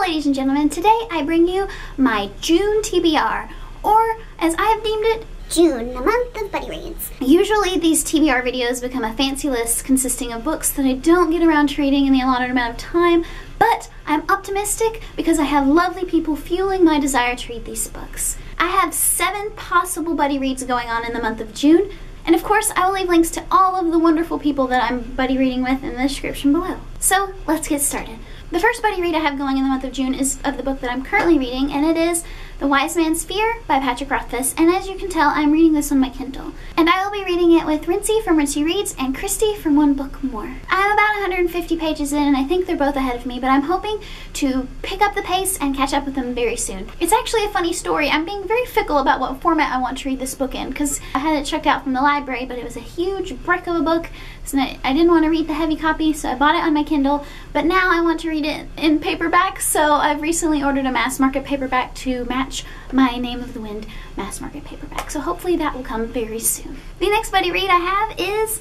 ladies and gentlemen, today I bring you my June TBR, or as I have deemed it, June, the month of buddy reads. Usually these TBR videos become a fancy list consisting of books that I don't get around to reading in the allotted amount of time, but I'm optimistic because I have lovely people fueling my desire to read these books. I have 7 possible buddy reads going on in the month of June, and of course I will leave links to all of the wonderful people that I'm buddy reading with in the description below. So let's get started. The first buddy read I have going in the month of June is of the book that I'm currently reading, and it is The Wise Man's Fear by Patrick Rothfuss, and as you can tell, I'm reading this on my Kindle. And I will be reading it with Rincey from Rincey Reads and Christy from One Book More. I'm about 150 pages in, and I think they're both ahead of me, but I'm hoping to pick up the pace and catch up with them very soon. It's actually a funny story. I'm being very fickle about what format I want to read this book in, because I had it checked out from the library, but it was a huge brick of a book, so I didn't want to read the heavy copy, so I bought it on my Kindle, but now I want to read it in paperback, so I've recently ordered a mass market paperback to match my Name of the Wind mass market paperback, so hopefully that will come very soon. The next buddy read I have is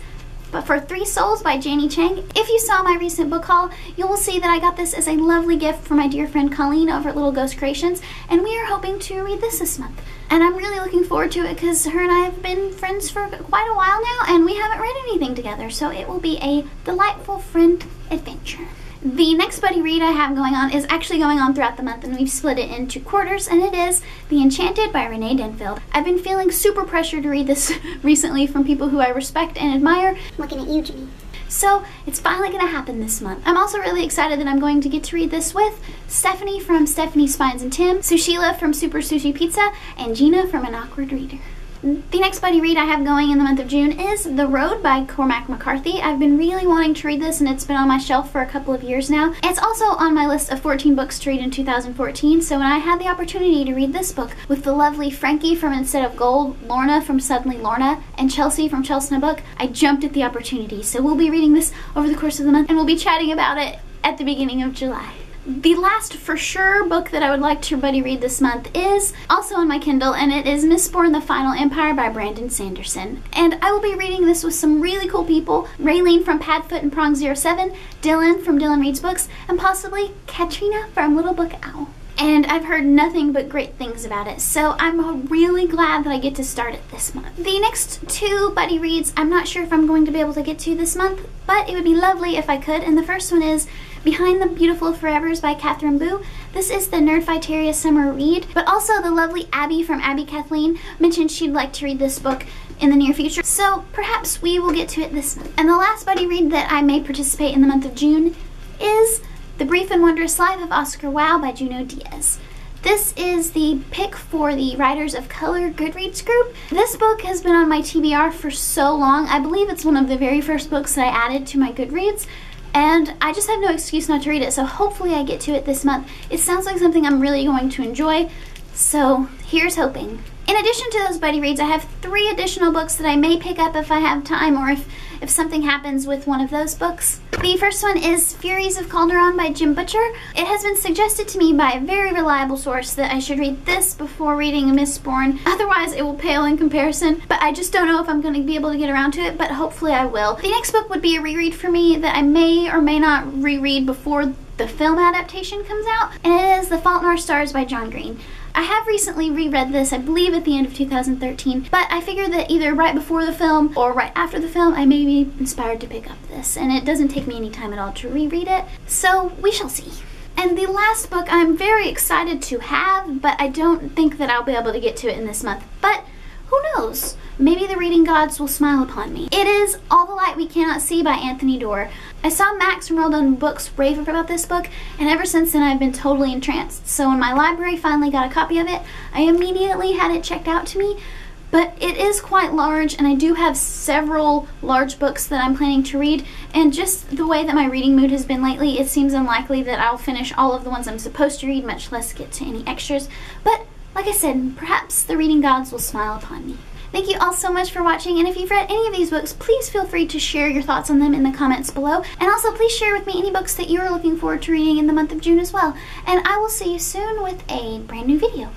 But for Three Souls by Janie Chang. If you saw my recent book haul, you will see that I got this as a lovely gift from my dear friend Colleen over at Little Ghost Creations, and we are hoping to read this month. And I'm really looking forward to it because her and I have been friends for quite a while now, and we haven't read anything together, so it will be a delightful friend adventure. The next buddy read I have going on is actually going on throughout the month, and we've split it into quarters, and it is The Enchanted by Renee Denfeld. I've been feeling super pressured to read this recently from people who I respect and admire. Looking at you, Jimmy. So it's finally going to happen this month. I'm also really excited that I'm going to get to read this with Stephanie from Stephanie Spines and Tim, Sushila from Super Sushi Pizza, and Gina from An Awkward Reader. The next buddy read I have going in the month of June is The Road by Cormac McCarthy. I've been really wanting to read this, and it's been on my shelf for a couple of years now. It's also on my list of 14 books to read in 2014, so when I had the opportunity to read this book with the lovely Frankie from Instead of Gold, Lorna from Suddenly Lorna, and Chelsea from Chelsea Book, I jumped at the opportunity. So we'll be reading this over the course of the month, and we'll be chatting about it at the beginning of July. The last for sure book that I would like to buddy read this month is also on my Kindle, and it is Mistborn: The Final Empire by Brandon Sanderson. And I will be reading this with some really cool people: Raylene from Padfoot and Prong 07, Dylan from Dylan Reads Books, and possibly Katrina from Little Book Owl. And I've heard nothing but great things about it, so I'm really glad that I get to start it this month. The next 2 buddy reads I'm not sure if I'm going to be able to get to this month, but it would be lovely if I could, and the first one is Behind the Beautiful Forevers by Catherine Boo. This is the Nerdfighteria summer read, but also the lovely Abby from Abby Kathleen mentioned she'd like to read this book in the near future, so perhaps we will get to it this month. And the last buddy read that I may participate in the month of June is The Brief and Wondrous Life of Oscar Wilde by Juno Diaz. This is the pick for the Writers of Color Goodreads group. This book has been on my TBR for so long. I believe it's one of the very first books that I added to my Goodreads, and I just have no excuse not to read it, so hopefully I get to it this month. It sounds like something I'm really going to enjoy, so here's hoping. In addition to those buddy reads, I have 3 additional books that I may pick up if I have time, or if something happens with one of those books. The first one is Furies of Calderon by Jim Butcher. It has been suggested to me by a very reliable source that I should read this before reading Mistborn, otherwise it will pale in comparison, but I just don't know if I'm going to be able to get around to it, but hopefully I will. The next book would be a reread for me that I may or may not reread before the film adaptation comes out, and it is The Fault in Our Stars by John Green. I have recently reread this, I believe at the end of 2013, but I figured that either right before the film or right after the film I may be inspired to pick up this, and it doesn't take me any time at all to reread it, so we shall see. And the last book I'm very excited to have, but I don't think that I'll be able to get to it in this month, but who knows? Maybe the reading gods will smile upon me. It is All the Light We Cannot See by Anthony Doerr. I saw Max from Well-Done Books rave about this book, and ever since then I've been totally entranced. So when my library finally got a copy of it, I immediately had it checked out to me. But it is quite large, and I do have several large books that I'm planning to read, and just the way that my reading mood has been lately, it seems unlikely that I'll finish all of the ones I'm supposed to read, much less get to any extras. But like I said, perhaps the reading gods will smile upon me. Thank you all so much for watching, and if you've read any of these books, please feel free to share your thoughts on them in the comments below, and also please share with me any books that you are looking forward to reading in the month of June as well. And I will see you soon with a brand new video.